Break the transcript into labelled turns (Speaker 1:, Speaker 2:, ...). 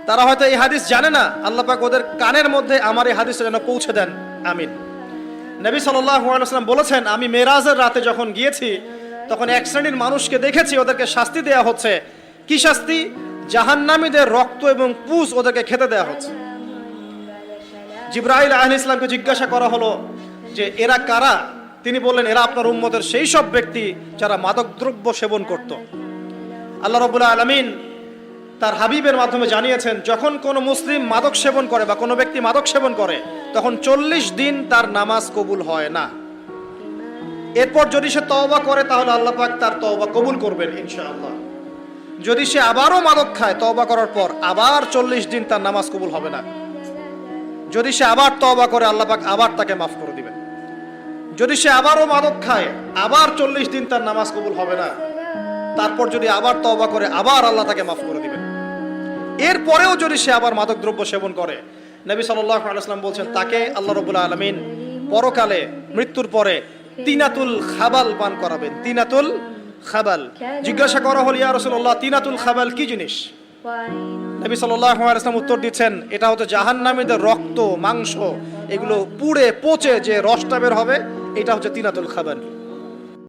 Speaker 1: তারা হয়তো এই হাদিস জানে না, আল্লাহ পাক ওদের কানের মধ্যে আমার এই হাদিসটা যেন পৌঁছে দেন, আমিন। নবী সাল্লাল্লাহু আলাইহি ওয়াসাল্লাম বলেছেন, আমি মেরাজের রাতে যখন গিয়েছি তখন এক শ্রেণীর মানুষকে দেখেছি, ওদেরকে শাস্তি দেয়া হচ্ছে। কি শাস্তি? জাহান্নামীদের রক্ত এবং পুঁজ ওদেরকে খেতে দেয়া হচ্ছে। জিবরাইল আলাইহিস সালামকে জিজ্ঞাসা করা হলো যে এরা কারা? তিনি বললেন, এরা আপনার উম্মতের সেই সব ব্যক্তি যারা মাদকদ্রব্য সেবন করত। আল্লাহ রাব্বুল আলামিন তার হাবিবের মাধ্যমে জানিয়েছেন, যখন কোনো মুসলিম মাদক সেবন করে বা কোনো ব্যক্তি মাদক সেবন করে তখন 40 দিন তার নামাজ কবুল হয় না। এরপর যদি সে তওবা করে তাহলে আল্লাহ পাক তার তওবা কবুল করবেন ইনশাআল্লাহ। যদি সে আবারও মাদক খায় তওবা করার পর, আবার 40 দিন তার নামাজ কবুল হবে না। যদি সে আবার তওবা করে আল্লাহ পাক আবার তাকে মাফ করে দিবেন। যদি সে আবারও মাদক খায় আবার 40 দিন তার নামাজ কবুল হবে না। তারপর যদি আবার তওবা করে আবার আল্লাহ তাকে মাফ করে দিবেন। এরপরেও যদি সে আবার মাদক দ্রব্য সেবন করে, নবী সাল্লাল্লাহু আলাইহি ওয়াসাল্লাম বলছেন তাকে আল্লাহ রাব্বুল আলামিন পরকালে মৃত্যুর পরে তিনাতুল খাবাল পান করাবেন। তিনাতুল খাবাল। জিজ্ঞাসা করা হল, ইয়া রাসূলুল্লাহ, তিনাতুল খাবাল কি জিনিস? নবী সাল্লাল্লাহু আলাইহি ওয়াসাল্লাম উত্তর দিচ্ছেন, এটা হচ্ছে জাহান্নামীদের রক্ত, মাংস, এগুলো পুড়ে পচে যে রসটা বের হবে, এটা হচ্ছে তিনাতুল খাবাল।